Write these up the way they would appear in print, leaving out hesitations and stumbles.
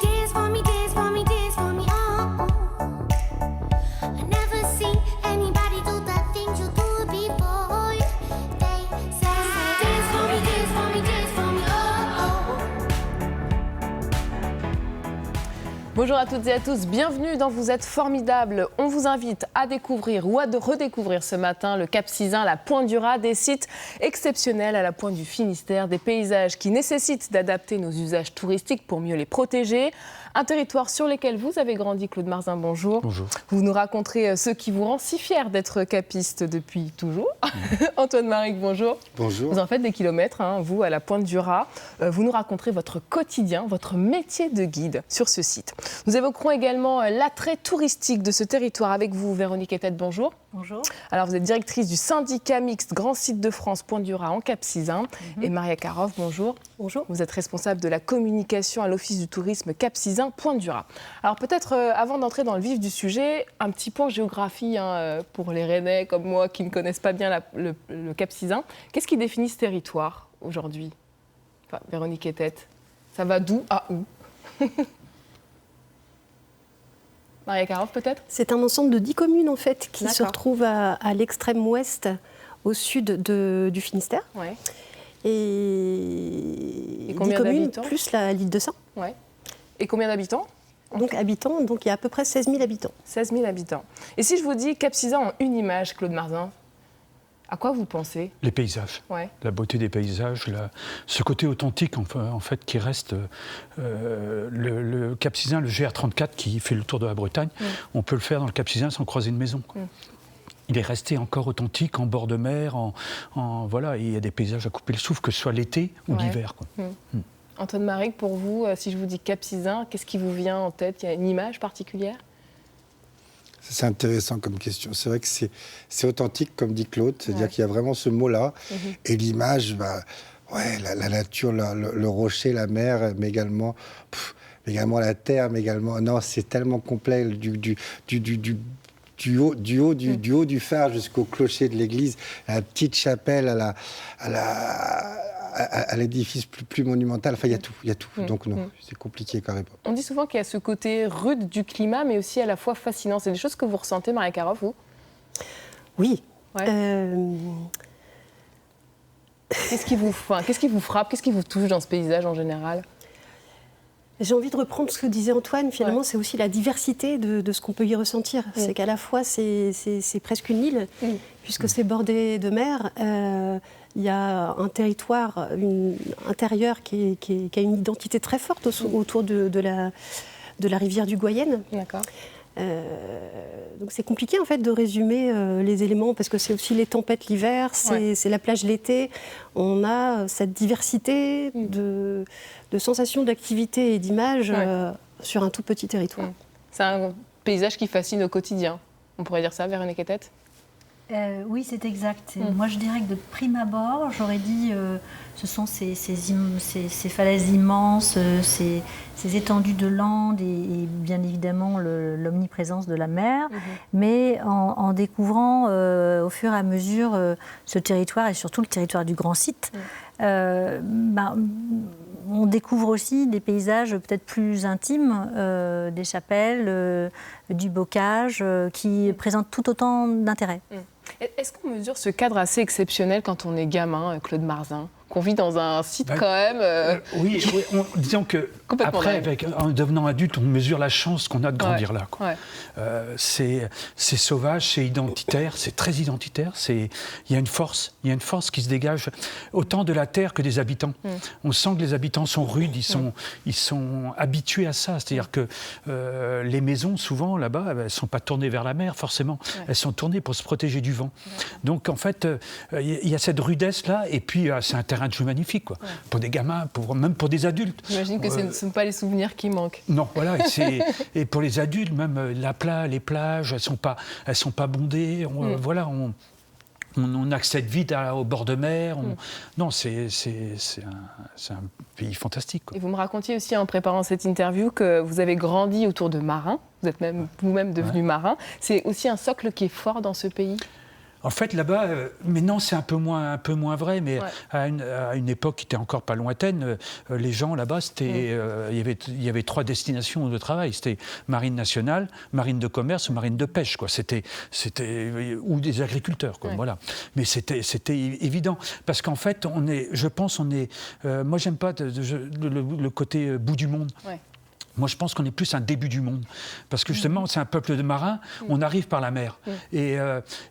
Dance for me, dance for me, dance for me, oh, oh. I never seen anybody do the things you do before. They say, dance for me, dance for me, dance for me, oh, oh. Bonjour à toutes et à tous, bienvenue dans Vous êtes formidables. On vous invite à découvrir ou à redécouvrir ce matin le Cap Sizun, la Pointe du Raz, des sites exceptionnels à la pointe du Finistère, des paysages qui nécessitent d'adapter nos usages touristiques pour mieux les protéger. Un territoire sur lequel vous avez grandi, Claude Marzin, bonjour. Bonjour. Vous nous raconterez ce qui vous rend si fier d'être capiste depuis toujours. Antoine Maric, bonjour. Bonjour. Vous en faites des kilomètres, vous, à la Pointe du Raz. Vous nous raconterez votre quotidien, votre métier de guide sur ce site. Nous évoquerons également l'attrait touristique de ce territoire avec vous, Véronique Etette, bonjour. Bonjour. Alors, vous êtes directrice du syndicat mixte Grand Site de France Pointe du Raz en Cap Sizun. Et Maria Karoff, bonjour. Bonjour. Vous êtes responsable de la communication à l'Office du tourisme Cap Sizun Pointe du Raz. Alors, peut-être, avant d'entrer dans le vif du sujet, un petit point géographie pour les Rennais comme moi qui ne connaissent pas bien le Cap Sizun. Qu'est-ce qui définit ce territoire aujourd'hui, Véronique Etette, ça va d'où à où? Maria Karoff, peut-être? C'est un ensemble de 10 communes en fait qui se D'accord. retrouvent à l'extrême ouest, au sud du Finistère. Ouais. Et 10 combien communes d'habitants plus l'île de Saint. Ouais. Et combien d'habitants? Donc habitants, donc il y a à peu près 16 000 habitants. 16 000 habitants. Et si je vous dis Cap Sizun en une image, Claude Marzin, à quoi vous pensez? Les paysages, Ouais. la beauté des paysages, ce côté authentique en fait qui reste. Le Cap Sizun, le GR34 qui fait le tour de la Bretagne, on peut le faire dans le Cap Sizun sans croiser une maison, quoi. Il est resté encore authentique en bord de mer, voilà, et il y a des paysages à couper le souffle, que ce soit l'été ou Ouais. l'hiver, quoi. Antoine Maric, pour vous, si je vous dis Cap Sizun, qu'est-ce qui vous vient en tête? Il y a une image particulière? C'est intéressant comme question. C'est vrai que c'est authentique, comme dit Claude. C'est-à-dire Ouais. qu'il y a vraiment ce mot-là. Et l'image, ouais, la nature, le rocher, la mer, mais également la terre, mais également... Non, c'est tellement complet, du haut du phare jusqu'au clocher de l'église, à la petite chapelle, à l'édifice plus monumental. Enfin, il y a tout. Donc non, c'est compliqué quand même. On dit souvent qu'il y a ce côté rude du climat, mais aussi à la fois fascinant. C'est des choses que vous ressentez, Maria Karoff, vous? Oui. Ouais. Qu'est-ce qui vous frappe? Qu'est-ce qui vous touche dans ce paysage en général? J'ai envie de reprendre ce que disait Antoine. Finalement, Ouais. c'est aussi la diversité de ce qu'on peut y ressentir. C'est qu'à la fois, c'est presque une île, puisque c'est bordé de mer. Il y a un territoire intérieur qui a une identité très forte autour de la rivière du Goyenne. D'accord. Donc c'est compliqué en fait de résumer les éléments parce que c'est aussi les tempêtes l'hiver, c'est la plage l'été. On a cette diversité de sensations, d'activités et d'images sur un tout petit territoire. C'est un paysage qui fascine au quotidien. On pourrait dire ça, Véronique Etette? Oui, c'est exact. Moi, je dirais que de prime abord, j'aurais dit ce sont ces falaises immenses, ces étendues de landes et bien évidemment l'omniprésence de la mer. Mais en découvrant au fur et à mesure ce territoire et surtout le territoire du Grand Site, on découvre aussi des paysages peut-être plus intimes, des chapelles, du bocage, qui présentent tout autant d'intérêt. Est-ce qu'on mesure ce cadre assez exceptionnel quand on est gamin, Claude Marzin? Qu'on vit dans un site quand même... Oui, disons que après, en devenant adulte, on mesure la chance qu'on a de grandir là, quoi. Ouais. C'est sauvage, c'est identitaire, c'est très identitaire. Il y a une force qui se dégage autant de la terre que des habitants. On sent que les habitants sont rudes, ils sont habitués à ça. C'est-à-dire que les maisons, souvent là-bas, elles ne sont pas tournées vers la mer, forcément. Elles sont tournées pour se protéger du vent. Donc en fait, il y a cette rudesse-là, et puis c'est un terrain de jeu magnifique, quoi. Pour des gamins, même pour des adultes. J'imagine que ce ne sont pas les souvenirs qui manquent. Non, voilà. Et pour les adultes, même les plages, elles sont pas bondées. Voilà, on accède vite au bord de mer. Non, c'est un pays fantastique, quoi. Et vous me racontiez aussi en préparant cette interview que vous avez grandi autour de marins. Vous êtes vous-même devenu marin. C'est aussi un socle qui est fort dans ce pays? En fait, là-bas, maintenant c'est un peu moins vrai, mais Ouais. à une époque qui était encore pas lointaine, les gens là-bas, c'était, il y avait 3 destinations de travail. C'était marine nationale, marine de commerce ou marine de pêche, quoi. C'était ou des agriculteurs, quoi. Ouais. Voilà. Mais c'était évident parce qu'en fait, moi, j'aime pas le côté bout du monde. Ouais. Moi, je pense qu'on est plus un début du monde. Parce que justement, c'est un peuple de marins, on arrive par la mer. Et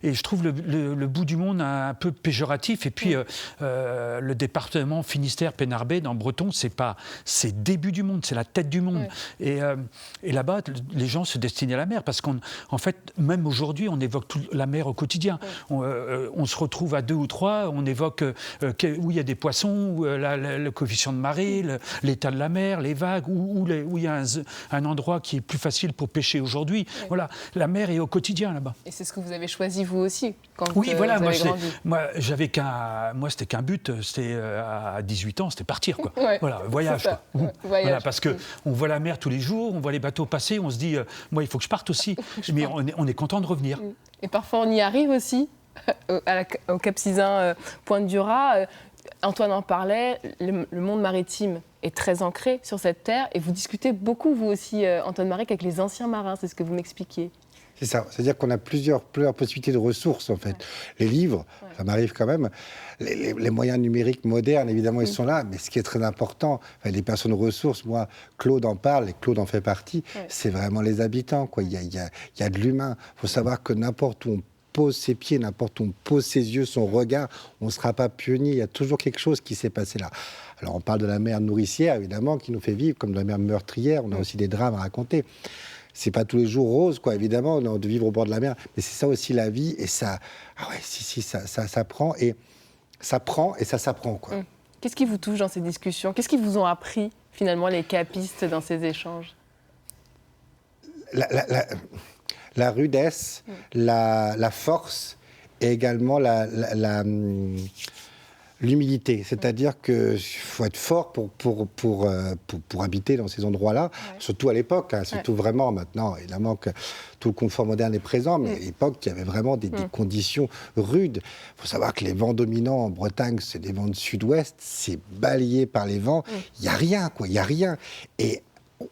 je trouve le bout du monde un peu péjoratif. Et puis, le département Finistère-Pénarbé, dans Breton, c'est début du monde, c'est la tête du monde. Et là-bas, les gens se destinent à la mer. Parce qu'en fait, même aujourd'hui, on évoque la mer au quotidien. On se retrouve à 2 ou 3, on évoque où il y a des poissons, où, le coefficient de marée, l'état de la mer, les vagues, où il y a un endroit qui est plus facile pour pêcher aujourd'hui. Ouais. Voilà, la mer est au quotidien là-bas. Et c'est ce que vous avez choisi vous aussi quand oui, voilà, vous avez grandi. Moi, c'était qu'un but. C'était à 18 ans, c'était partir, quoi. Ouais, voilà, voyage. Quoi. Ouais, voyage. Voilà, parce que on voit la mer tous les jours, on voit les bateaux passer, on se dit, moi, il faut que je parte aussi. Mais on est content de revenir. Et parfois, on y arrive aussi au Cap Sizun, Pointe du Raz. Antoine en parlait, le monde maritime est très ancré sur cette terre et vous discutez beaucoup, vous aussi, Antoine Marek, avec les anciens marins, c'est ce que vous m'expliquiez. C'est ça, c'est-à-dire qu'on a plusieurs possibilités de ressources en fait. Les livres, ça m'arrive quand même, les moyens numériques modernes, évidemment, ils sont là, mais ce qui est très important, les personnes ressources, moi, Claude en parle, et Claude en fait partie, c'est vraiment les habitants, quoi. Il y a de l'humain. Il faut savoir que n'importe où on pose ses pieds, n'importe où on pose ses yeux, son regard, on ne sera pas pionnier. Il y a toujours quelque chose qui s'est passé là. Alors on parle de la mer nourricière, évidemment, qui nous fait vivre, comme de la mer meurtrière. On a aussi des drames à raconter. C'est pas tous les jours rose, quoi, évidemment, de vivre au bord de la mer. Mais c'est ça aussi la vie. Et ça, ça prend. Et ça prend et ça s'apprend, quoi. Qu'est-ce qui vous touche dans ces discussions? Qu'est-ce qu'ils vous ont appris, finalement, les capistes, dans ces échanges? La rudesse, la force et également l'humilité. C'est-à-dire qu'il faut être fort pour habiter dans ces endroits-là, surtout à l'époque, surtout vraiment maintenant. Évidemment que tout le confort moderne est présent, mais à l'époque, il y avait vraiment des conditions rudes. Il faut savoir que les vents dominants en Bretagne, c'est des vents de sud-ouest, c'est balayé par les vents. Il n'y a rien, quoi, il n'y a rien. Et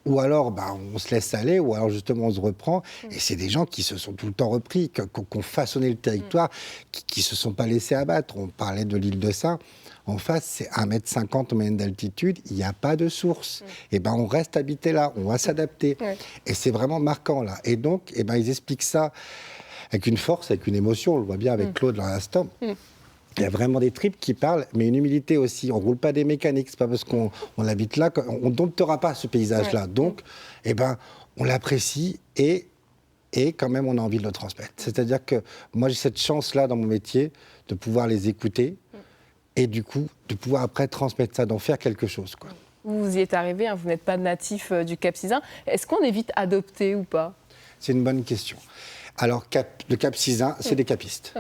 ou alors on se laisse aller, ou alors justement on se reprend. Et c'est des gens qui se sont tout le temps repris, qui ont façonné le territoire, qui ne se sont pas laissés abattre. On parlait de l'île de Sein. En face, c'est 1,50 m en moyenne d'altitude, il n'y a pas de source. Et on reste habité là, on va s'adapter. Et c'est vraiment marquant là. Et donc, ils expliquent ça avec une force, avec une émotion. On le voit bien avec Claude dans l'instant. Il y a vraiment des tripes qui parlent, mais une humilité aussi. On ne roule pas des mécaniques, c'est pas parce qu'on habite là qu'on ne domptera pas ce paysage-là. Donc, on l'apprécie et quand même on a envie de le transmettre. C'est-à-dire que moi j'ai cette chance-là dans mon métier de pouvoir les écouter et du coup de pouvoir après transmettre ça, d'en faire quelque chose, quoi. Vous y êtes arrivé, vous n'êtes pas natif du Cap Sizun. Est-ce qu'on est vite adopté ou pas? C'est une bonne question. Alors, le Cap Sizun, c'est des capistes.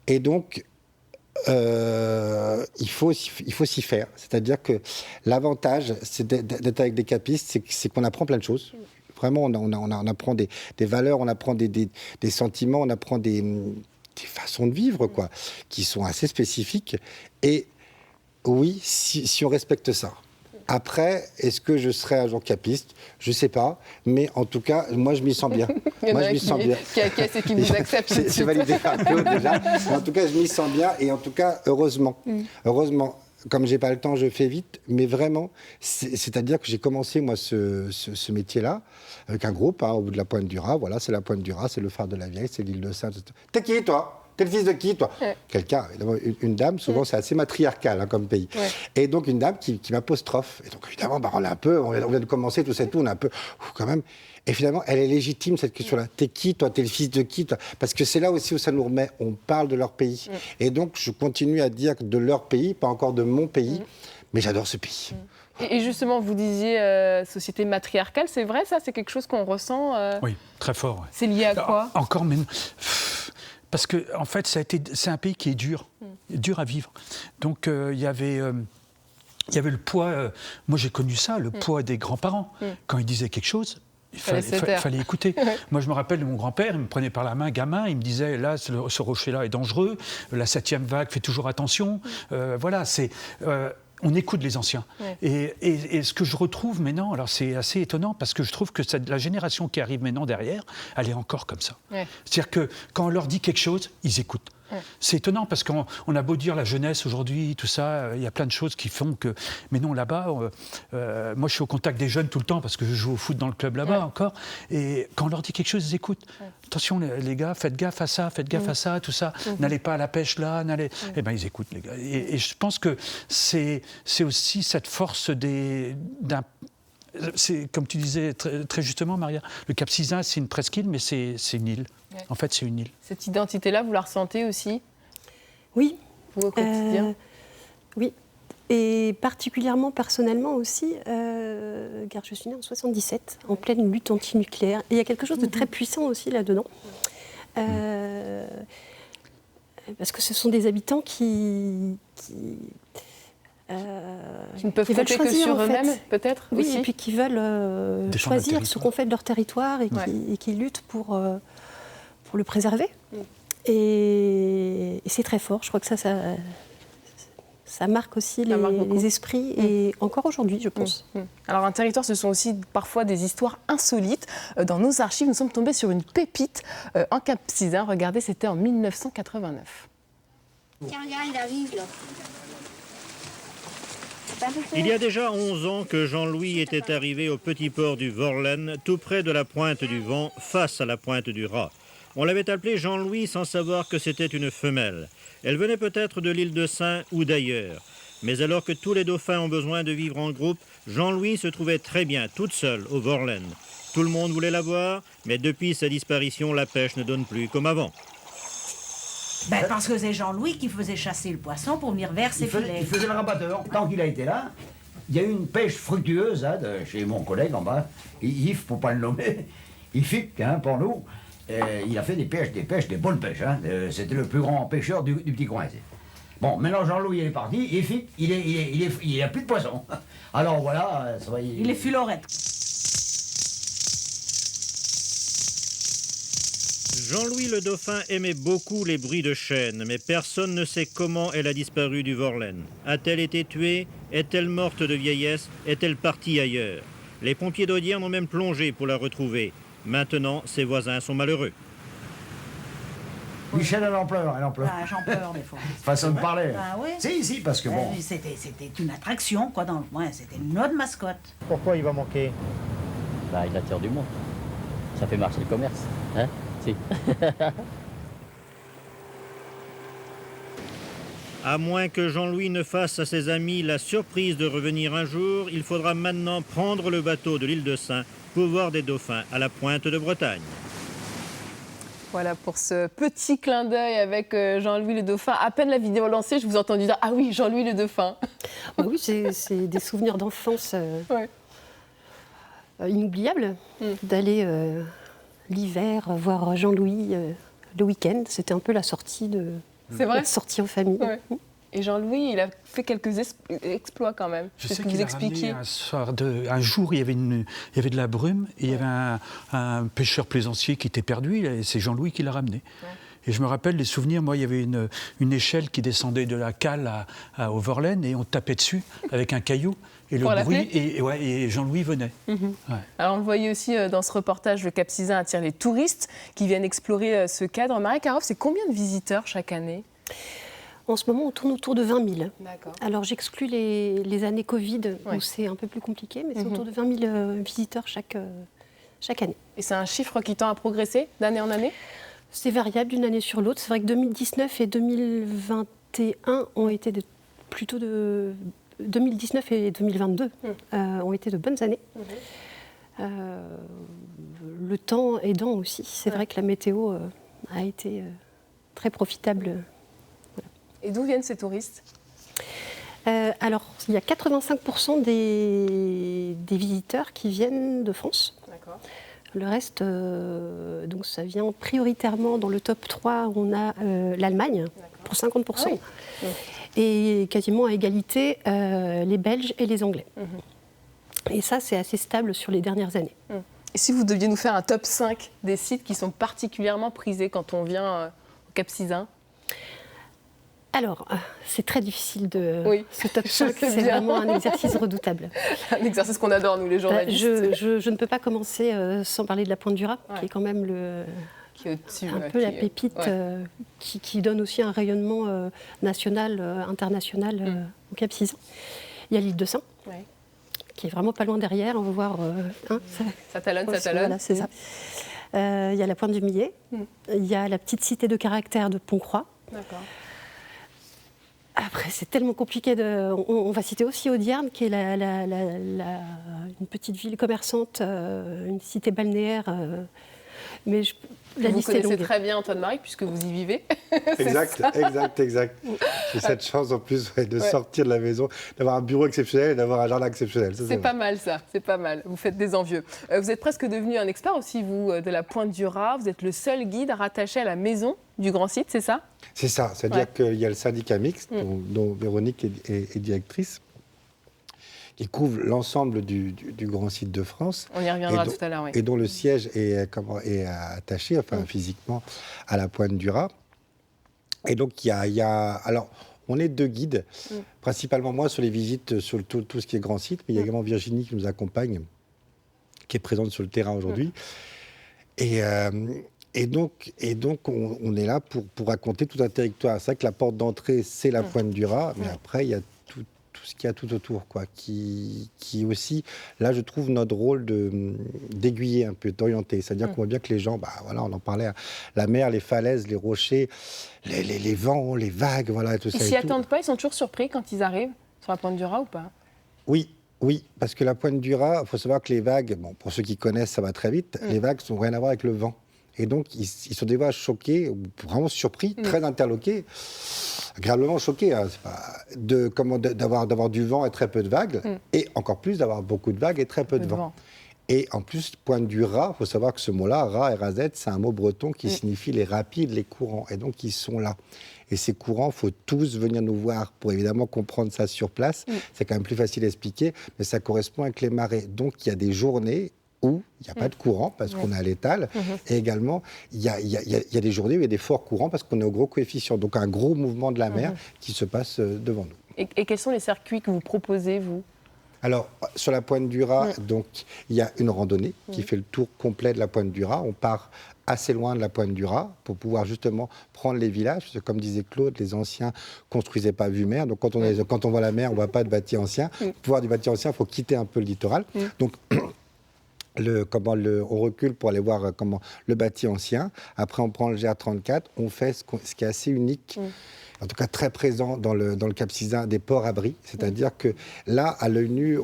Et donc, il faut s'y faire. C'est-à-dire que l'avantage d'être avec des capistes, c'est qu'on apprend plein de choses. Vraiment, on apprend des valeurs, on apprend des sentiments, on apprend des façons de vivre, quoi, qui sont assez spécifiques. Et oui, si on respecte ça. Après, est-ce que je serai un jour capiste? Je ne sais pas. Mais en tout cas, moi, je m'y sens bien. Moi, je m'y sens bien. Qui acquiesce et qui vous accepte. C'est validé par Claude, déjà. Mais en tout cas, je m'y sens bien. Et en tout cas, heureusement. Heureusement. Comme je n'ai pas le temps, je fais vite. Mais vraiment, c'est-à-dire que j'ai commencé, moi, ce métier-là, avec un groupe, au bout de la Pointe du Raz. Voilà, c'est la Pointe du Raz, c'est le phare de la Vieille, c'est l'île de Sein. T'es qui, toi? T'es le fils de qui, toi? Quelqu'un, évidemment, une dame, souvent c'est assez matriarcal comme pays. Et donc une dame qui m'apostrophe. Et donc évidemment, on vient de commencer, tout ça et tout, on est un peu, quand même. Et finalement, elle est légitime, cette question-là. T'es qui, toi? T'es le fils de qui, toi? Parce que c'est là aussi où ça nous remet, on parle de leur pays. Et donc je continue à dire de leur pays, pas encore de mon pays, mais j'adore ce pays. Et justement, vous disiez société matriarcale, c'est vrai ça? C'est quelque chose qu'on ressent Oui, très fort. C'est lié à quoi? Encore, mais... Parce que, en fait, c'est un pays qui est dur à vivre. Donc, il y avait le poids. Moi, j'ai connu ça, le poids des grands-parents. Quand ils disaient quelque chose, Il Fallait se taire. fallait écouter. Moi, je me rappelle de mon grand-père, il me prenait par la main, gamin, il me disait, là, ce rocher-là est dangereux, la 7e vague, fais toujours attention. Voilà, c'est... on écoute les anciens. Ouais. Et ce que je retrouve maintenant, alors c'est assez étonnant, parce que je trouve que la génération qui arrive maintenant derrière, elle est encore comme ça. Ouais. C'est-à-dire que quand on leur dit quelque chose, ils écoutent. Ouais. C'est étonnant parce qu'on a beau dire la jeunesse aujourd'hui, tout ça, il y a plein de choses qui font que... Mais non, là-bas, moi je suis au contact des jeunes tout le temps parce que je joue au foot dans le club là-bas encore. Et quand on leur dit quelque chose, ils écoutent. Attention les gars, faites gaffe à ça, faites gaffe à ça, tout ça. N'allez pas à la pêche là, n'allez... Eh bien ils écoutent les gars. Et je pense que c'est aussi cette force c'est comme tu disais très justement, Maria, le Cap Sizun, c'est une presqu'île, mais c'est une île. Ouais. En fait, c'est une île. Cette identité-là, vous la ressentez aussi, Oui. vous, au quotidien? Oui. Et particulièrement, personnellement aussi, car je suis née en 77, en pleine lutte antinucléaire. Et il y a quelque chose de très puissant aussi là-dedans. Parce que ce sont des habitants qui ne peuvent qui veulent compter que choisir, sur en fait. eux-mêmes, peut-être Oui, aussi. et puis qui veulent Défendre le choisir ce territoire. qu'on fait de leur territoire et qui luttent pour le préserver. Et c'est très fort. Je crois que ça marque aussi Ça marque beaucoup. les esprits, et encore aujourd'hui, je pense. Alors un territoire, ce sont aussi parfois des histoires insolites. Dans nos archives, nous sommes tombés sur une pépite en Cap Sizun. Regardez, c'était en 1989. Tiens, regarde, il arrive là. Il y a déjà 11 ans que Jean-Louis était arrivé au petit port du Vorlen, tout près de la pointe du Vent, face à la pointe du Raz. On l'avait appelé Jean-Louis sans savoir que c'était une femelle. Elle venait peut-être de l'île de Sein ou d'ailleurs. Mais alors que tous les dauphins ont besoin de vivre en groupe, Jean-Louis se trouvait très bien, toute seule, au Vorlen. Tout le monde voulait la voir, mais depuis sa disparition, la pêche ne donne plus comme avant. Ben, parce que c'est Jean-Louis qui faisait chasser le poisson pour venir vers ses filets. Il faisait le rabatteur. Tant qu'il a été là, il y a eu une pêche fructueuse chez mon collègue en bas, Yves, pour pas le nommer, Yves, pour nous. Il a fait des pêches, des bonnes pêches. C'était le plus grand pêcheur du petit coin. Bon, maintenant Jean-Louis est parti, Yves, il a plus de poisson. Alors voilà, ça va. Il est fulorette. Jean-Louis le dauphin aimait beaucoup les bruits de chaînes, mais personne ne sait comment elle a disparu du Vorlen. A-t-elle été tuée? Est-elle morte de vieillesse? Est-elle partie ailleurs? Les pompiers d'Audierne ont même plongé pour la retrouver. Maintenant, ses voisins sont malheureux. Michel, elle en pleure. Ah, j'en pleure des fois. Façon de parler. Ah oui? Si, parce que bon. C'était une attraction, quoi, dans le coin. C'était une autre mascotte. Pourquoi il va manquer? Bah, il attire du monde. Ça fait marcher le commerce. Hein? Si. À moins que Jean-Louis ne fasse à ses amis la surprise de revenir un jour, il faudra maintenant prendre le bateau de l'île de Sein pour voir des dauphins à la pointe de Bretagne. Voilà pour ce petit clin d'œil avec Jean-Louis le dauphin. À peine la vidéo lancée, je vous ai entendu dire « Ah oui, Jean-Louis le dauphin ». Oui, c'est des souvenirs d'enfance inoubliables, d'aller l'hiver voir Jean-Louis le week-end. C'était un peu la sortie C'est vrai? la sortie en famille. Ouais. Et Jean-Louis, il a fait quelques exploits quand même. Je C'est sais ce que qu'il vous a ramené expliquiez. un jour, il y avait de la brume et il y avait un pêcheur plaisancier qui était perdu. Et c'est Jean-Louis qui l'a ramené. Ouais. Et je me rappelle des souvenirs. Moi, il y avait une échelle qui descendait de la cale au Vorlen et on tapait dessus avec un caillou. Et le bruit, et Jean-Louis venait. Ouais. Alors, on le voyait aussi dans ce reportage, le Cap Sizun attire les touristes qui viennent explorer ce cadre. Marie Caroff, c'est combien de visiteurs chaque année? En ce moment, on tourne autour de 20 000. D'accord. Alors, j'exclus les années Covid, où c'est un peu plus compliqué, mais c'est autour de 20 000 visiteurs chaque année. Et c'est un chiffre qui tend à progresser d'année en année? C'est variable d'une année sur l'autre. C'est vrai que 2019 et 2021 ont été plutôt de... 2019 et 2022 ont été de bonnes années. Le temps aidant aussi. C'est vrai que la météo a été très profitable. Voilà. Et d'où viennent ces touristes? Alors, il y a 85% des visiteurs qui viennent de France. D'accord. Le reste, donc ça vient prioritairement dans le top 3, on a l'Allemagne pour 50%. Ah oui. Et quasiment à égalité les Belges et les Anglais. Et ça, c'est assez stable sur les dernières années. Et si vous deviez nous faire un top 5 des sites qui sont particulièrement prisés quand on vient au Cap-Sizun? Alors, c'est très difficile Oui, ce top je 5, sais c'est bien. vraiment un exercice redoutable. Un exercice qu'on adore, nous, les journalistes. Je ne peux pas commencer sans parler de la Pointe du Raz, Ouais. qui est quand même Qui est au-dessus, un peu la pépite qui donne aussi un rayonnement national, international au Cap-Sizun. Il y a l'île de Sein, Ouais. qui est vraiment pas loin derrière. On va voir. Ça talonne, ça talonne. Voilà, c'est ça. Il y a la Pointe du Millet. Il y a la petite cité de caractère de Pont-Croix. D'accord. Après, c'est tellement compliqué. On va citer aussi Audierne, qui est une petite ville commerçante, une cité balnéaire. Mais la Vous liste est connaissez longue. très bien Antoine-Marie, puisque vous y vivez. Exact. J'ai cette chance en plus de sortir de la maison, d'avoir un bureau exceptionnel et d'avoir un jardin exceptionnel. Ça, C'est pas mal ça, c'est pas mal. Vous faites des envieux. Vous êtes presque devenu un expert aussi, vous, de la Pointe du Raz. Vous êtes le seul guide rattaché à la maison du Grand Site, c'est ça? C'est ça, c'est-à-dire qu'il y a le syndicat mixte, dont Véronique est directrice, qui couvre l'ensemble du Grand Site de France. On y reviendra tout à l'heure, oui. Et dont le siège est attaché, enfin, physiquement, à la Pointe du Raz. Et donc, il y a alors, on est 2 guides, principalement moi sur les visites sur tout ce qui est Grand Site, mais il y a également Virginie qui nous accompagne, qui est présente sur le terrain aujourd'hui. Et donc, on est là pour raconter tout un territoire. C'est vrai que la porte d'entrée, c'est la Pointe du Raz, mais après, il y a tout ce qu'il y a tout autour, quoi, qui aussi, là, je trouve notre rôle d'aiguiller un peu, d'orienter. C'est-à-dire qu'on voit bien que les gens, voilà, on en parlait, la mer, les falaises, les rochers, les vents, les vagues, voilà, tout ça. Ils s'y attendent pas, ils sont toujours surpris quand ils arrivent sur la Pointe du Raz ou pas? Oui, parce que la Pointe du Raz, il faut savoir que les vagues, bon, pour ceux qui connaissent, ça va très vite, les vagues n'ont rien à voir avec le vent. Et donc, ils sont des fois choqués, vraiment surpris, très interloqués, agréablement choqués, hein, d'avoir du vent et très peu de vagues, et encore plus d'avoir beaucoup de vagues et très peu de vent. Et en plus, Pointe du Raz, il faut savoir que ce mot-là, Raz, R-A-Z, c'est un mot breton qui signifie les rapides, les courants. Et donc, ils sont là. Et ces courants, il faut tous venir nous voir pour évidemment comprendre ça sur place. C'est quand même plus facile à expliquer, mais ça correspond avec les marées. Donc, il y a des journées où il n'y a pas de courant parce qu'on est à l'étal. Et également, il y a des journées où il y a des forts courants parce qu'on est au gros coefficient. Donc, un gros mouvement de la mer qui se passe devant nous. Et quels sont les circuits que vous proposez, vous? Alors, sur la Pointe du Raz, donc, il y a une randonnée qui fait le tour complet de la Pointe du Raz. On part assez loin de la Pointe du Raz pour pouvoir justement prendre les villages. Parce que, comme disait Claude, les anciens construisaient pas vue mer. Donc, quand on voit la mer, on voit pas de bâti ancien. Pour voir du bâti ancien, il faut quitter un peu le littoral. Donc, on recule pour aller voir le bâti ancien. Après, on prend le GR34. On fait ce qui est assez unique, en tout cas très présent dans le Cap-Sizun, des ports-abris. C'est-à-dire que là, à l'œil nu,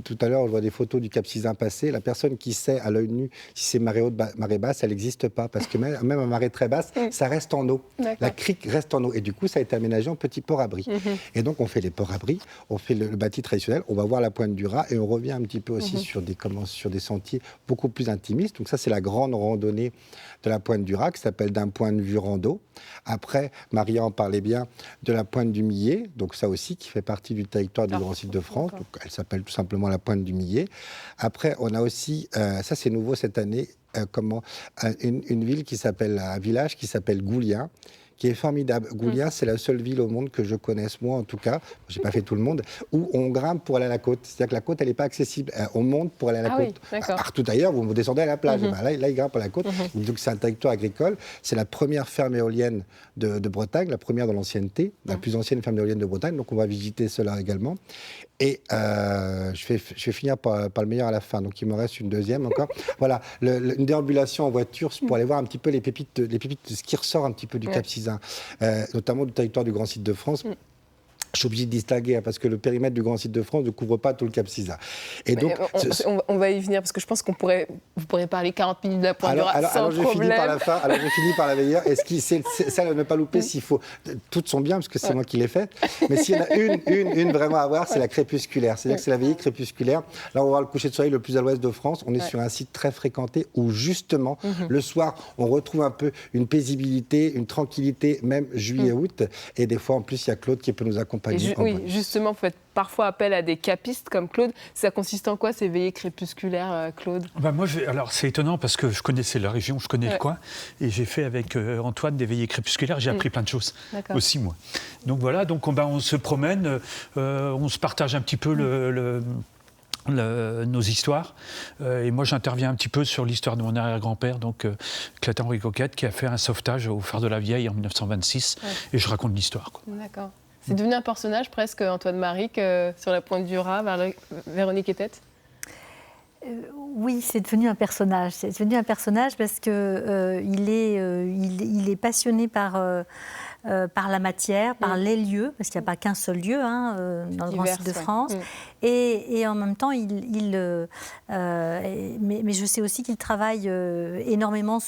tout à l'heure, on voit des photos du Cap-Sizun passer. La personne qui sait à l'œil nu si c'est marée haute, marée basse, elle n'existe pas. Parce que même à marée très basse, ça reste en eau. La crique reste en eau. Et du coup, ça a été aménagé en petits ports-abris. Et donc, on fait les ports-abris, on fait le bâti traditionnel, on va voir la Pointe du Raz et on revient un petit peu aussi sur des sentiers beaucoup plus intimistes. Donc ça, c'est la grande randonnée de la Pointe du Raz qui s'appelle d'un point de vue rando. Après, Maria en parlait bien, de la Pointe du Millet, donc ça aussi qui fait partie du territoire du Grand Site de France. Donc elle s'appelle tout simplement la Pointe du Millet. Après, on a aussi, ça c'est nouveau cette année, une ville qui s'appelle, un village qui s'appelle Goulien, qui est formidable. Goulien, c'est la seule ville au monde que je connaisse, moi en tout cas, j'ai pas fait tout le monde, où on grimpe pour aller à la côte. C'est-à-dire que la côte, elle n'est pas accessible. On monte pour aller à la côte. Partout ailleurs, vous descendez à la plage. Là, il grimpe à la côte. Donc c'est un territoire agricole. C'est la première ferme éolienne de Bretagne, la première dans l'ancienneté, la plus ancienne ferme éolienne de Bretagne. Donc on va visiter cela également. Et je vais finir par le meilleur à la fin. Donc il me reste une deuxième encore. Voilà, une déambulation en voiture pour aller voir un petit peu les pépites de ce qui ressort un petit peu du Cap-Sizun. Notamment du territoire du Grand Site de France. Je suis obligé de distinguer parce que le périmètre du Grand Site de France ne couvre pas tout le Cap-Sizun. Et donc, on va y venir parce que je pense vous pourrez parler 40 minutes de la Pointe du Raz sans problème. Je finis par la fin. Alors je finis par la meilleure. Et ça ne pas louper s'il faut. Toutes sont bien parce que c'est moi qui l'ai faite. Mais s'il y en a une vraiment à voir, c'est la crépusculaire. C'est-à-dire que c'est la veillée crépusculaire. Là, on va voir le coucher de soleil le plus à l'ouest de France. On est sur un site très fréquenté où justement le soir, on retrouve un peu une paisibilité, une tranquillité, même juillet-août. Et des fois, en plus, il y a Claude qui peut nous accompagner accompagner. Oui, justement, vous faites parfois appel à des capistes comme Claude. Ça consiste en quoi, ces veillées crépusculaires, Claude? Moi, alors c'est étonnant parce que je connaissais la région, je connais le coin, et j'ai fait avec Antoine des veillées crépusculaires. J'ai appris plein de choses aussi, moi. Donc voilà, donc on se promène, on se partage un petit peu nos histoires. Et moi, j'interviens un petit peu sur l'histoire de mon arrière-grand-père, donc Clatin Henri Coquette, qui a fait un sauvetage au phare de la Vieille en 1926. Et je raconte l'histoire. D'accord. C'est devenu un personnage presque, Antoine Maric, sur la pointe du Raz, vers Véronique Ettet. Oui, c'est devenu un personnage. C'est devenu un personnage parce que il est passionné par la matière, par les lieux, parce qu'il n'y a pas qu'un seul lieu dans le Grand Site de France. Et en même temps, mais je sais aussi qu'il travaille énormément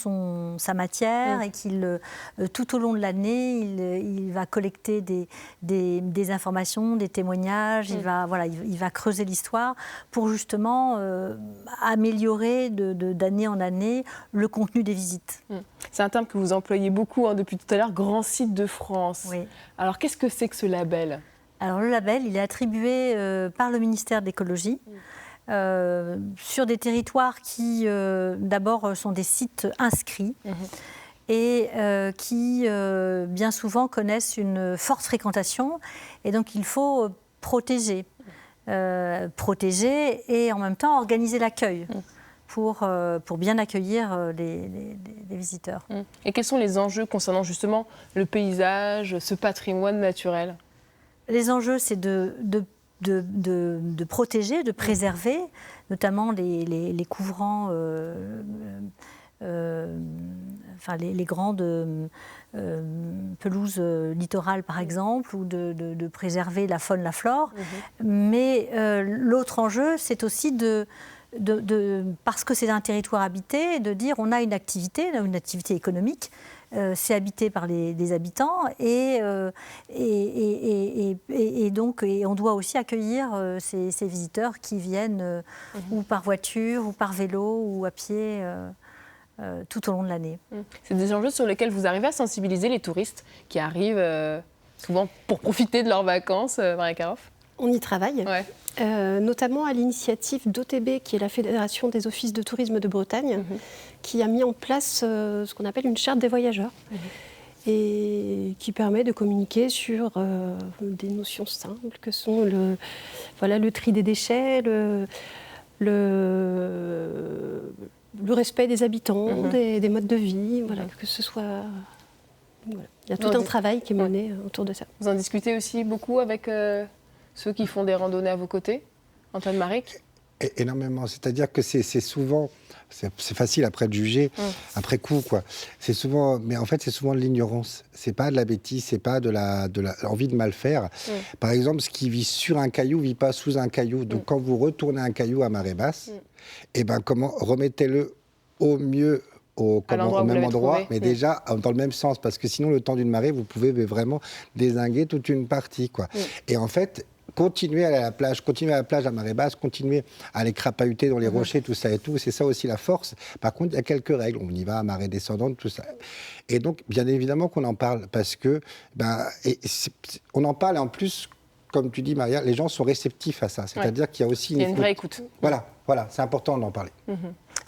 sa matière et qu'il, tout au long de l'année, il va collecter des informations, des témoignages, il va creuser l'histoire pour justement améliorer d'année en année le contenu des visites. C'est un terme que vous employez beaucoup depuis tout à l'heure, Grand Site de France. Oui. Alors, qu'est-ce que c'est que ce label ? Alors, le label, il est attribué par le ministère de l'Écologie sur des territoires qui, d'abord, sont des sites inscrits et qui, bien souvent, connaissent une forte fréquentation. Et donc, il faut protéger et, en même temps, organiser l'accueil. Pour bien accueillir les visiteurs. Et quels sont les enjeux concernant justement le paysage, ce patrimoine naturel ? Les enjeux, c'est de protéger, de préserver, notamment les couvrants, les grandes pelouses littorales, par exemple, ou de préserver la faune, la flore. Mais l'autre enjeu, c'est aussi parce que c'est un territoire habité, de dire on a une activité économique, c'est habité par les habitants et donc on doit aussi accueillir ces visiteurs qui viennent ou par voiture, ou par vélo, ou à pied tout au long de l'année. C'est des enjeux sur lesquels vous arrivez à sensibiliser les touristes qui arrivent souvent pour profiter de leurs vacances, Maria Karoff ? On y travaille, notamment à l'initiative d'OTB, qui est la Fédération des offices de tourisme de Bretagne, qui a mis en place ce qu'on appelle une charte des voyageurs, et qui permet de communiquer sur des notions simples que sont le tri des déchets, le respect des habitants, des modes de vie, que ce soit... Il y a tout un travail qui est mené autour de ça. Vous en discutez aussi beaucoup avec... ceux qui font des randonnées à vos côtés, Antoine Maric ? Énormément. C'est-à-dire que c'est souvent, c'est facile après de juger, après coup, quoi. C'est souvent, mais en fait, c'est souvent de l'ignorance. C'est pas de la bêtise, c'est pas de l'envie de mal faire. Par exemple, ce qui vit sur un caillou vit pas sous un caillou. Donc, quand vous retournez un caillou à marée basse, remettez-le au mieux. Au même endroit, mais déjà dans le même sens, parce que sinon, le temps d'une marée, vous pouvez vraiment dézinguer toute une partie, quoi. Et en fait, continuez à aller à la plage à marée basse, continuez à aller crapahuter dans les rochers, tout ça et tout, c'est ça aussi la force. Par contre, il y a quelques règles, on y va à marée descendante, tout ça. Et donc, bien évidemment qu'on en parle, parce que, on en parle, et en plus, comme tu dis, Maria, les gens sont réceptifs à ça, c'est-à-dire qu'il y a aussi une vraie écoute. Voilà, c'est important d'en parler.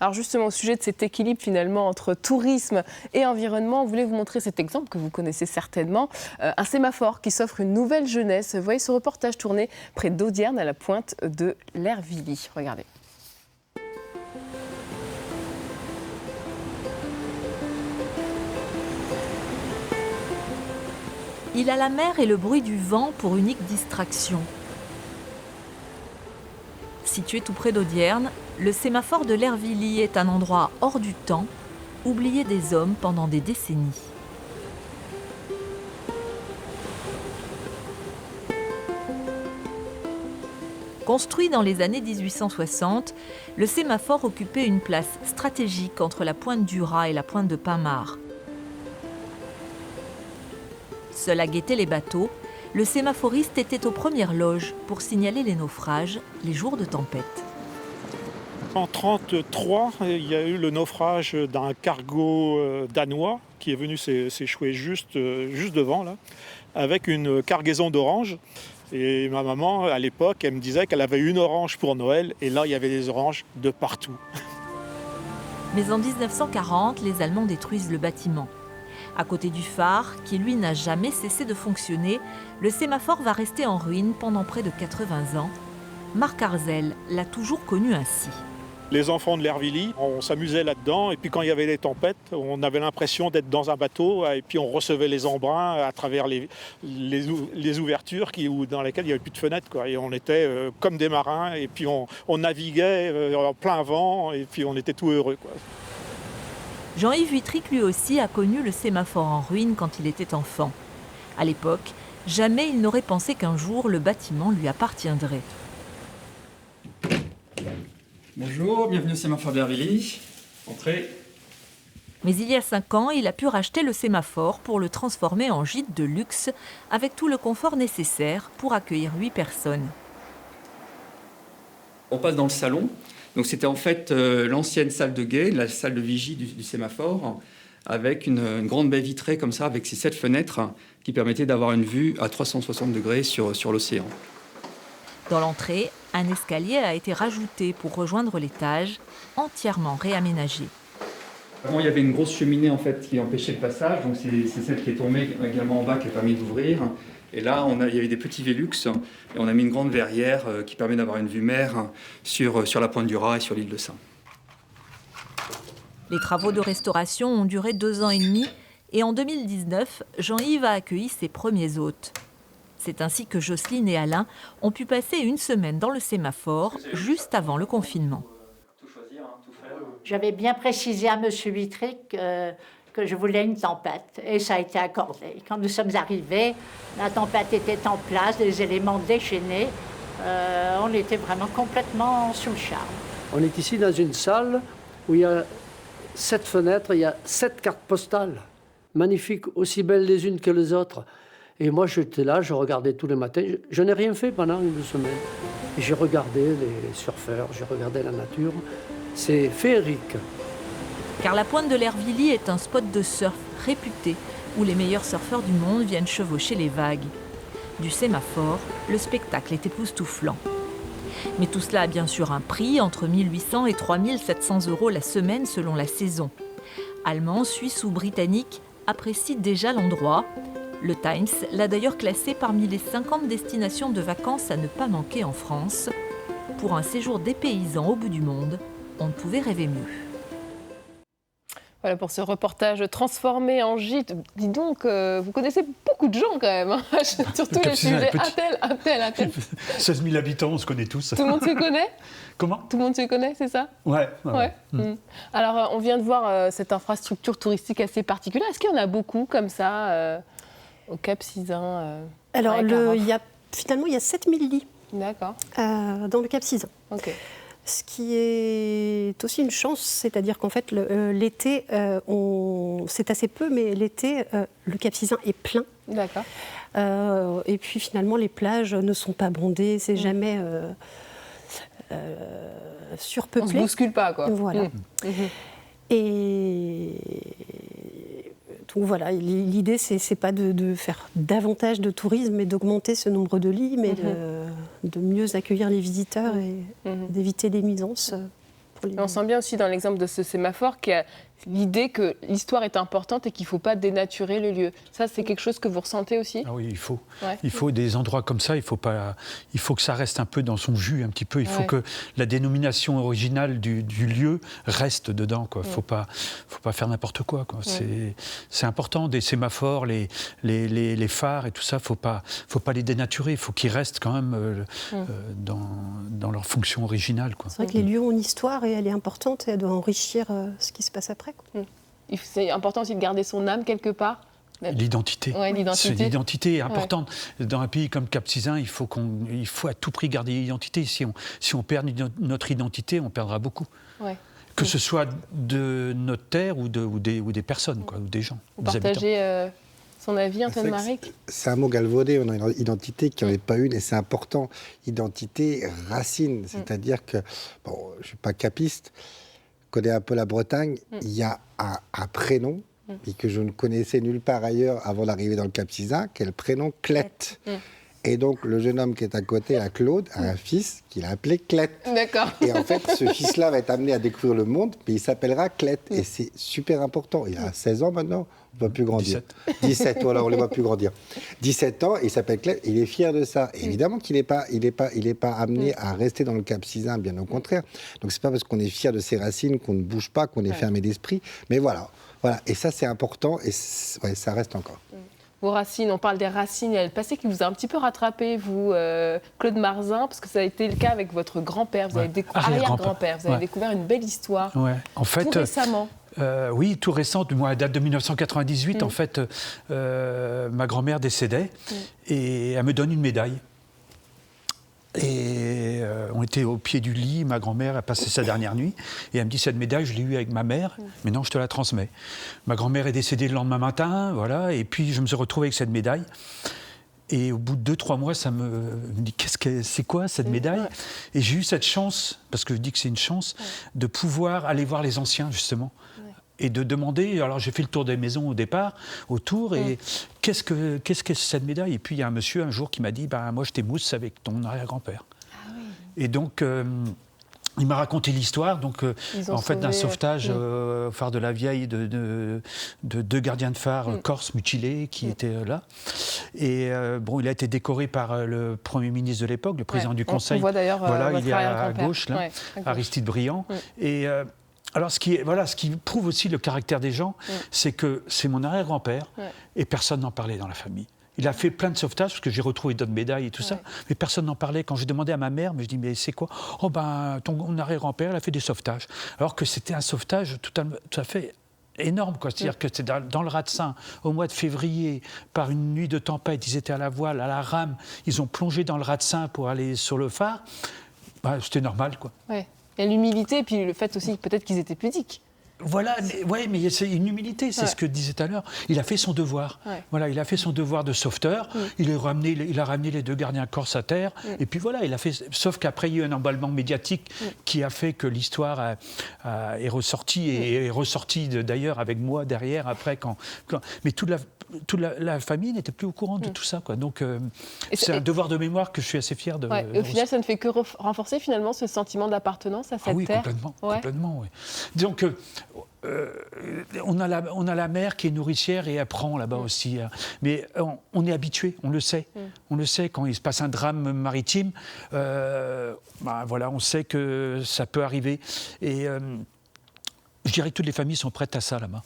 Alors justement, au sujet de cet équilibre finalement entre tourisme et environnement, on voulait vous montrer cet exemple que vous connaissez certainement, un sémaphore qui s'offre une nouvelle jeunesse. Voyez ce reportage tourné près d'Audierne, à la pointe de l'Hervilly. Regardez. Il a la mer et le bruit du vent pour unique distraction. Situé tout près d'Audierne, le sémaphore de l'Hervilly est un endroit hors du temps, oublié des hommes pendant des décennies. Construit dans les années 1860, le sémaphore occupait une place stratégique entre la pointe du Raz et la pointe de Pinmar. Seul à guetter les bateaux, le sémaphoriste était aux premières loges pour signaler les naufrages, les jours de tempête. En 1933, il y a eu le naufrage d'un cargo danois qui est venu s'échouer juste devant, là. avec une cargaison d'oranges. Et ma maman, à l'époque, elle me disait qu'elle avait une orange pour Noël, et là, il y avait des oranges de partout. Mais en 1940, les Allemands détruisent le bâtiment. À côté du phare, qui lui n'a jamais cessé de fonctionner, le sémaphore va rester en ruine pendant près de 80 ans. Marc Arzel l'a toujours connu ainsi. Les enfants de l'Hervilly, on s'amusait là-dedans, et puis quand il y avait les tempêtes, on avait l'impression d'être dans un bateau, et puis on recevait les embruns à travers les ouvertures dans lesquelles il n'y avait plus de fenêtres, quoi. Et on était comme des marins, et puis on naviguait en plein vent, et puis on était tout heureux, quoi. Jean-Yves Huitric, lui aussi, a connu le sémaphore en ruine quand il était enfant. À l'époque, jamais il n'aurait pensé qu'un jour le bâtiment lui appartiendrait. Bonjour, bienvenue au sémaphore d'Hervilly. Entrez. Mais il y a 5 ans, il a pu racheter le sémaphore pour le transformer en gîte de luxe, avec tout le confort nécessaire pour accueillir 8 personnes. On passe dans le salon. Donc c'était en fait l'ancienne salle de guet, la salle de vigie du sémaphore, avec une grande baie vitrée comme ça, avec ses 7 fenêtres qui permettaient d'avoir une vue à 360 degrés sur l'océan. Dans l'entrée, un escalier a été rajouté pour rejoindre l'étage, entièrement réaménagé. Avant, il y avait une grosse cheminée en fait, qui empêchait le passage, donc c'est celle qui est tombée également en bas qui a permis d'ouvrir. Et là, il y avait des petits Velux et on a mis une grande verrière qui permet d'avoir une vue mer sur la pointe du Raz et sur l'île de Sein. Les travaux de restauration ont duré 2 ans et demi et en 2019, Jean-Yves a accueilli ses premiers hôtes. C'est ainsi que Jocelyne et Alain ont pu passer une semaine dans le sémaphore juste avant le confinement. J'avais bien précisé à M. Huitric que je voulais une tempête et ça a été accordé. Quand nous sommes arrivés, la tempête était en place, les éléments déchaînés. On était vraiment complètement sous le charme. On est ici dans une salle où il y a 7 fenêtres, il y a 7 cartes postales, magnifiques, aussi belles les unes que les autres. Et moi, j'étais là, je regardais tous les matins. Je n'ai rien fait pendant une semaine. J'ai regardé les surfeurs, j'ai regardé la nature. C'est féerique. Car la pointe de l'Hervilly est un spot de surf réputé, où les meilleurs surfeurs du monde viennent chevaucher les vagues. Du sémaphore, le spectacle est époustouflant. Mais tout cela a bien sûr un prix, entre 1 800 et 3 700 € la semaine selon la saison. Allemands, Suisses ou Britanniques apprécient déjà l'endroit. Le Times l'a d'ailleurs classé parmi les 50 destinations de vacances à ne pas manquer en France. Pour un séjour dépaysant au bout du monde, on ne pouvait rêver mieux. Voilà pour ce reportage transformé en gîte. Dis donc, vous connaissez beaucoup de gens quand même, hein, sur tous les sujets. Un tel. 16 000 habitants, on se connaît tous. Tout le monde se connaît ? Comment ? Tout le monde se connaît, c'est ça ? Ouais. Alors, on vient de voir cette infrastructure touristique assez particulière. Est-ce qu'il y en a beaucoup comme ça au Cap-Sizun Alors, finalement, il y a 7000 lits. D'accord. Dans le Cap-Sizun. Ok. Ce qui est aussi une chance, c'est-à-dire qu'en fait, l'été, c'est assez peu, mais l'été, le Cap-Sizun est plein. D'accord. Et puis finalement, les plages ne sont pas bondées, c'est jamais surpeuplé. On ne se bouscule pas, quoi. Voilà. Et donc voilà, l'idée, c'est pas de faire davantage de tourisme, mais d'augmenter ce nombre de lits, mais de mieux accueillir les visiteurs et d'éviter les nuisances. On sent bien aussi dans l'exemple de ce sémaphore qu'il y a l'idée que l'histoire est importante et qu'il ne faut pas dénaturer le lieu. Ça, c'est quelque chose que vous ressentez aussi ? Ah oui, il faut. Ouais. Il faut des endroits comme ça, il faut que ça reste un peu dans son jus, un petit peu. Il faut que la dénomination originale du lieu reste dedans, quoi. Faut pas faire n'importe quoi, quoi. C'est important, des sémaphores, les phares et tout ça, faut pas les dénaturer. Il faut qu'ils restent quand même dans leur fonction originale, quoi. C'est vrai que les lieux ont une histoire et elle est importante et elle doit enrichir ce qui se passe après. C'est important aussi de garder son âme quelque part. L'identité. Ouais, l'identité est importante. Dans un pays comme Cap-Sizun, il faut à tout prix garder l'identité. Si on perd notre identité, on perdra beaucoup. Ouais. Que ce soit de notre terre ou des personnes, quoi, ou des gens. Vous partagez son avis, Antoine Maric ? C'est un mot galvaudé, on a une identité qui n'en est pas une, et c'est important. Identité, racine, c'est-à-dire que, bon, je ne suis pas capiste, je connais un peu la Bretagne, il y a un prénom et que je ne connaissais nulle part ailleurs avant d'arriver dans le Cap-Sizun, qui est le prénom Clette. Et donc, le jeune homme qui est à côté, là, Claude, a un fils qu'il a appelé Clette. D'accord. Et en fait, ce fils-là va être amené à découvrir le monde, mais il s'appellera Clette. Et c'est super important. Il a 16 ans maintenant, on ne voit plus grandir. 17, voilà, on ne les voit plus grandir. 17 ans, il s'appelle Clette, il est fier de ça. Et évidemment qu'il n'est pas amené à rester dans le Cap-Sizun, bien au contraire. Donc, c'est pas parce qu'on est fier de ses racines qu'on ne bouge pas, qu'on est fermé d'esprit. Mais voilà. Et ça, c'est important, et ça reste encore. Vos racines, on parle des racines, il y a le passé qui vous a un petit peu rattrapé, vous, Claude Marzin, parce que ça a été le cas avec votre grand-père, vous avez arrière-grand-père, vous avez découvert une belle histoire. Ouais. En fait, tout récemment. Oui, tout récent, moi, à date de 1998, en fait, ma grand-mère décédait et elle me donne une médaille. Et on était au pied du lit, ma grand-mère a passé sa dernière nuit, et elle me dit, cette médaille, je l'ai eue avec ma mère, mais non, je te la transmets. Ma grand-mère est décédée le lendemain matin, voilà, et puis je me suis retrouvé avec cette médaille. Et au bout de 2-3 mois, ça me dit, c'est quoi cette médaille? Et j'ai eu cette chance, parce que je dis que c'est une chance, de pouvoir aller voir les anciens, justement. Et de demander, alors j'ai fait le tour des maisons au départ, autour, et qu'est-ce que c'est cette médaille? Et puis il y a un monsieur un jour qui m'a dit, moi je t'émousse avec ton arrière-grand-père. Et donc il m'a raconté l'histoire, donc en fait d'un sauvetage au phare de la Vieille de 2 gardiens de phare corses mutilés qui étaient là. Et il a été décoré par le Premier ministre de l'époque, le président du Conseil. On voit d'ailleurs il est à gauche, là, Aristide Briand. Et alors, ce qui prouve aussi le caractère des gens, c'est que c'est mon arrière-grand-père et personne n'en parlait dans la famille. Il a fait plein de sauvetages, parce que j'ai retrouvé d'autres médailles et tout ça, mais personne n'en parlait. Quand j'ai demandé à ma mère, je dis, mais c'est quoi? Ton arrière-grand-père, il a fait des sauvetages. Alors que c'était un sauvetage tout à fait énorme, quoi. C'est-à-dire que c'est dans le Ratsin, au mois de février, par une nuit de tempête, ils étaient à la voile, à la rame, ils ont plongé dans le Ratsin pour aller sur le phare. C'était normal, quoi. Ouais. Il y a l'humilité, et puis le fait aussi peut-être qu'ils étaient pudiques. Voilà, mais c'est une humilité, c'est ce que je disais tout à l'heure. Il a fait son devoir. Voilà, il a fait son devoir de sauveteur. Il a ramené les 2 gardiens corses à terre. Et puis voilà, il a fait. Sauf qu'après, il y a eu un emballement médiatique qui a fait que l'histoire est ressortie et est ressortie d'ailleurs avec moi derrière après mais toute la famille n'était plus au courant de tout ça, quoi. Donc c'est un devoir de mémoire que je suis assez fier de. Et au final, ça ne fait que renforcer finalement ce sentiment d'appartenance à cette terre. Complètement. Oui. Disons que on a la mer qui est nourricière et elle prend là-bas aussi. Mais on est habitué, on le sait. On le sait, quand il se passe un drame maritime, on sait que ça peut arriver. Et je dirais que toutes les familles sont prêtes à ça là-bas.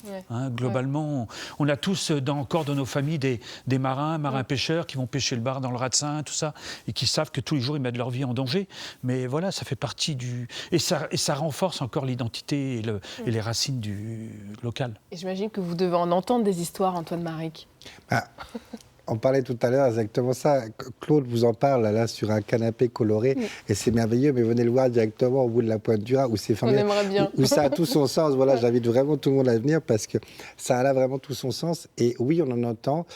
Globalement, on a tous encore dans nos familles des marins-pêcheurs qui vont pêcher le bar dans le Ratsin, tout ça, et qui savent que tous les jours ils mettent leur vie en danger. Mais voilà, ça fait partie du... Et ça renforce encore l'identité et les racines du local. Et j'imagine que vous devez en entendre des histoires, Antoine Maric. On parlait tout à l'heure exactement ça. Claude vous en parle là sur un canapé coloré et c'est merveilleux, mais venez le voir directement au bout de la Pointe du Raz où c'est formidable, où ça a tout son sens. Voilà, j'invite vraiment tout le monde à venir parce que ça a là vraiment tout son sens. Et oui, on en entend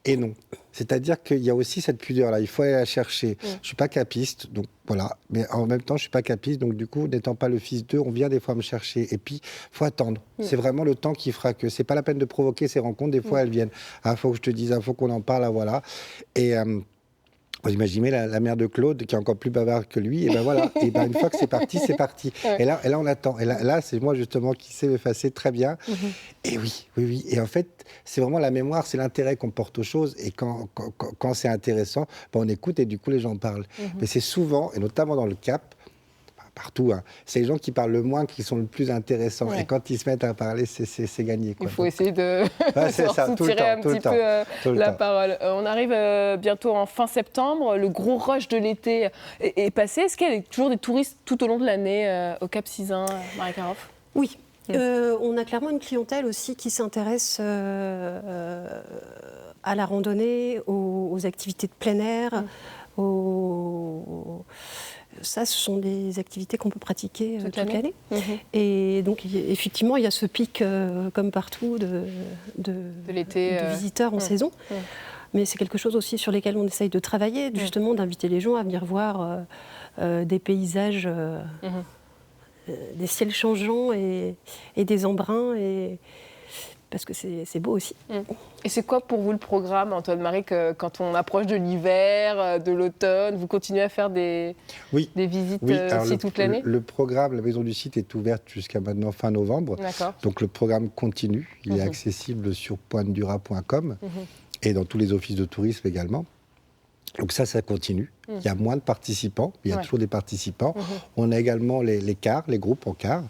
et non. C'est-à-dire qu'il y a aussi cette pudeur-là, il faut aller la chercher. Je ne suis pas capiste, donc voilà, mais en même temps, je ne suis pas capiste, donc du coup, n'étant pas le fils d'eux, on vient des fois me chercher. Et puis, il faut attendre. C'est vraiment le temps qui fera que. Ce n'est pas la peine de provoquer ces rencontres, des fois, elles viennent. Il faut que je te dise, il faut qu'on en parle, voilà. Et vous imaginez la mère de Claude, qui est encore plus bavarde que lui, et ben voilà, et ben une fois que c'est parti, c'est parti. Et là, on attend. Et là c'est moi justement qui sais m'effacer très bien. Et oui. Et en fait, c'est vraiment la mémoire, c'est l'intérêt qu'on porte aux choses. Et quand c'est intéressant, on écoute et du coup les gens parlent. Mais c'est souvent, et notamment dans le Cap, partout, c'est les gens qui parlent le moins qui sont le plus intéressants. Et quand ils se mettent à parler, c'est gagné, quoi. Il faut essayer de soutirer un petit peu la parole. On arrive bientôt en fin septembre. Le gros rush de l'été est passé. Est-ce qu'il y a toujours des touristes tout au long de l'année au Cap-Sizun, Marie Karoff? Oui. On a clairement une clientèle aussi qui s'intéresse à la randonnée, aux activités de plein air, Ça, ce sont des activités qu'on peut pratiquer toute l'année. Et donc, effectivement, il y a ce pic, comme partout, de visiteurs en saison. Mais c'est quelque chose aussi sur lesquels on essaye de travailler, justement, d'inviter les gens à venir voir des paysages, des ciels changeants et des embruns. parce que c'est beau aussi. Et c'est quoi pour vous le programme, Antoine-Marie, quand on approche de l'hiver, de l'automne, vous continuez à faire des visites aussi toute l'année? Le programme, la Maison du Site est ouverte jusqu'à maintenant fin novembre. D'accord. Donc le programme continue. Il est accessible sur pointedura.com et dans tous les offices de tourisme également. Donc ça continue. Il y a moins de participants, il y a toujours des participants. On a également les cars, les groupes en cars,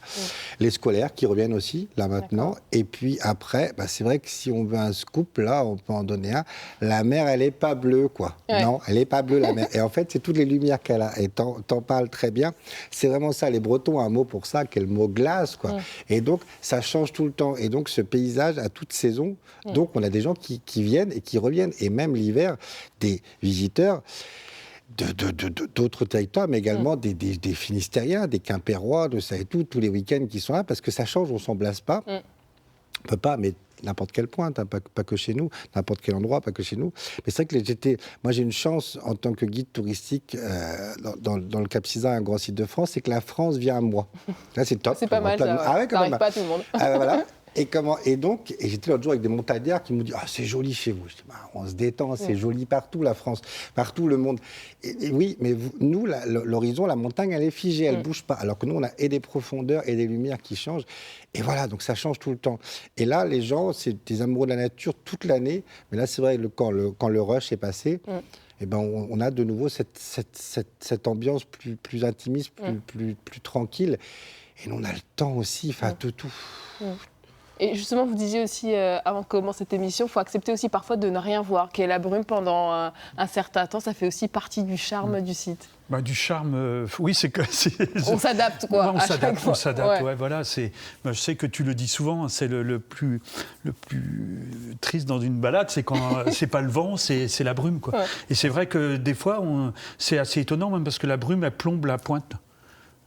les scolaires qui reviennent aussi, là maintenant. Et puis après, c'est vrai que si on veut un scoop, là, on peut en donner un. La mer, elle n'est pas bleue, quoi. Ouais. Non, elle n'est pas bleue, la mer. Et en fait, c'est toutes les lumières qu'elle a. Et t'en parles très bien. C'est vraiment ça. Les Bretons ont un mot pour ça, qui est le mot glace, quoi. Et donc, ça change tout le temps. Et donc, ce paysage a toute saison. Donc, on a des gens qui viennent et qui reviennent. Et même l'hiver, des visiteurs d'autres territoires, mais également des Finistériens, des Quimpérois, de ça et tout, tous les week-ends qui sont là, parce que ça change, on ne s'en blase pas. On ne peut pas, mais n'importe quelle pointe, hein, pas que chez nous, n'importe quel endroit, pas que chez nous. Mais c'est vrai que moi j'ai une chance en tant que guide touristique dans le Cap-Sizun, un grand site de France, c'est que la France vient à moi. Là, c'est top. C'est pas mal, ça. Ah ouais, quand ça même. n'arrive pas à tout le monde. Voilà. Et j'étais l'autre jour avec des montagnards qui m'ont dit « Ah, c'est joli chez vous ». Je dis « On se détend, c'est joli partout, la France, partout le monde ». Et oui, mais nous, l'horizon, la montagne, elle est figée, elle ne bouge pas. Alors que nous, on a et des profondeurs et des lumières qui changent. Et voilà, donc ça change tout le temps. Et là, les gens, c'est des amoureux de la nature toute l'année. Mais là, c'est vrai, quand le rush est passé, eh ben, on a de nouveau cette ambiance plus intimiste, plus tranquille. Et nous, on a le temps aussi, de tout. Et justement, vous disiez aussi, avant de commencer cette émission, il faut accepter aussi parfois de ne rien voir, qu'il y ait la brume pendant un certain temps. Ça fait aussi partie du charme du site. Du charme, oui, c'est que... On s'adapte, quoi. On s'adapte, ouais, voilà. Je sais que tu le dis souvent, c'est le plus triste dans une balade, c'est quand c'est pas le vent, c'est la brume, quoi. Ouais. Et c'est vrai que des fois, c'est assez étonnant, même parce que la brume, elle plombe la pointe.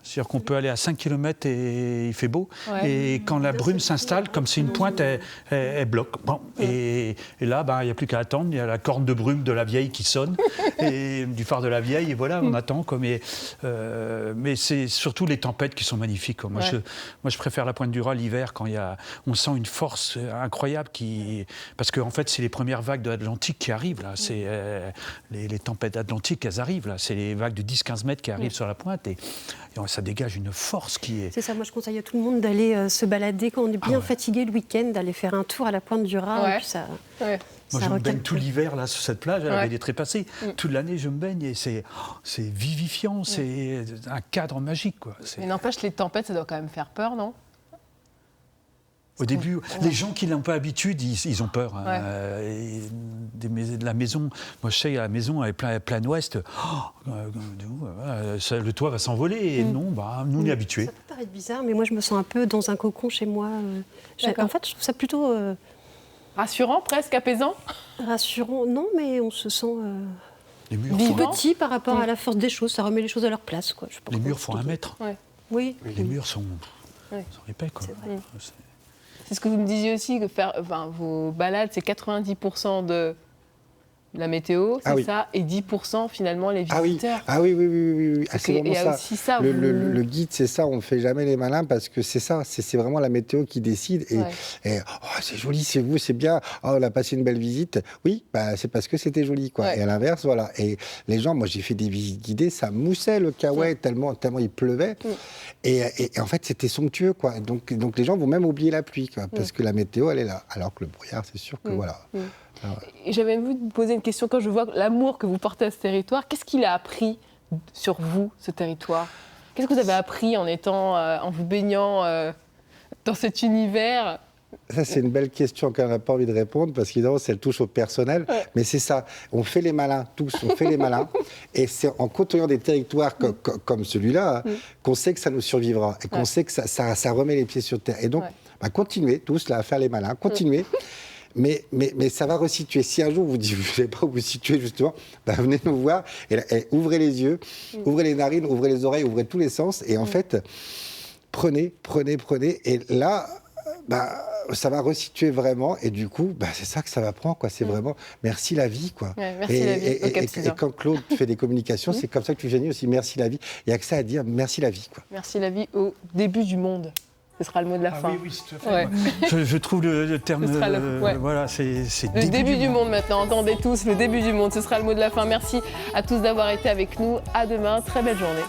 C'est-à-dire qu'on peut aller à 5 km et il fait beau. Ouais. Et quand la brume s'installe, comme c'est une pointe, elle bloque. Bon. Et là, il n'y a plus qu'à attendre. Il y a la corne de brume de la vieille qui sonne, et du phare de la vieille. Et voilà, on attend. Mais c'est surtout les tempêtes qui sont magnifiques. Quoi. Moi, je préfère la pointe du Raz l'hiver, quand on sent une force incroyable. Parce qu'en fait, c'est les premières vagues de l'Atlantique qui arrivent. Là. C'est, les tempêtes atlantiques, elles arrivent. Là. C'est les vagues de 10-15 mètres qui arrivent sur la pointe. Et ça dégage une force qui est... C'est ça, moi je conseille à tout le monde d'aller se balader quand on est bien fatigué le week-end, d'aller faire un tour à la pointe du Raz. Et puis ça, moi je me baigne tout l'hiver là, sur cette plage, elle est trépassée. Toute l'année je me baigne et c'est vivifiant, c'est un cadre magique. Quoi. Mais n'empêche, les tempêtes, ça doit quand même faire peur, non ? Au début, les gens qui n'ont pas l'habitude, ils ont peur. Hein. De la maison, moi je sais, la maison elle est plein ouest, le toit va s'envoler. Et non, nous on est habitués. Ça peut paraître bizarre, mais moi je me sens un peu dans un cocon chez moi. En fait, je trouve ça plutôt... rassurant, presque apaisant. Rassurant, non, mais on se sent... vivant. Petit par rapport à la force des choses, ça remet les choses à leur place. Quoi. Les murs font 1 mètre. Oui. Les murs sont épais. Quoi. C'est vrai. C'est ce que vous me disiez aussi, que vos balades, c'est 90% de la météo, c'est ça, et 10% finalement les visiteurs. Ah oui. Ah, c'est vraiment ça. Aussi ça. Le guide, c'est ça, on ne fait jamais les malins parce que c'est ça, c'est vraiment la météo qui décide. Et c'est joli, c'est vous, c'est bien, on a passé une belle visite. Oui, c'est parce que c'était joli, quoi. Ouais. Et à l'inverse, voilà. Et les gens, moi j'ai fait des visites guidées, ça moussait le Kauai tellement il pleuvait. Et en fait, c'était somptueux, quoi. Donc les gens vont même oublier la pluie, quoi, parce que la météo, elle est là. Alors que le brouillard, c'est sûr que voilà. Et j'avais envie de vous poser une question. Quand je vois l'amour que vous portez à ce territoire, qu'est-ce qu'il a appris sur vous, ce territoire ? Qu'est-ce que vous avez appris en vous baignant dans cet univers ? Ça, c'est une belle question qu'on n'a pas envie de répondre parce qu'évidemment, elle touche au personnel. Mais c'est ça, on fait les malins, tous, on fait les malins. Et c'est en côtoyant des territoires comme celui-là qu'on sait que ça nous survivra et qu'on sait que ça remet les pieds sur terre. Et donc, continuez tous là, à faire les malins, continuez. Mais ça va resituer. Si un jour vous ne savez pas où vous situer justement, venez nous voir et ouvrez les yeux, ouvrez les narines, ouvrez les oreilles, ouvrez tous les sens. Et en fait, prenez. Et là, ça va resituer vraiment. Et du coup, c'est ça que ça va prendre, quoi. C'est vraiment merci la vie, quoi. Merci la vie. Et quand Claude fait des communications, c'est comme ça que tu finis aussi. Merci la vie. Il n'y a que ça à dire. Merci la vie, quoi. Merci la vie au début du monde. Ce sera le mot de la fin. Oui, tout à fait. Ouais. Je trouve le terme. Voilà, c'est le début du monde maintenant. Entendez tous, le début du monde. Ce sera le mot de la fin. Merci à tous d'avoir été avec nous. À demain. Très belle journée.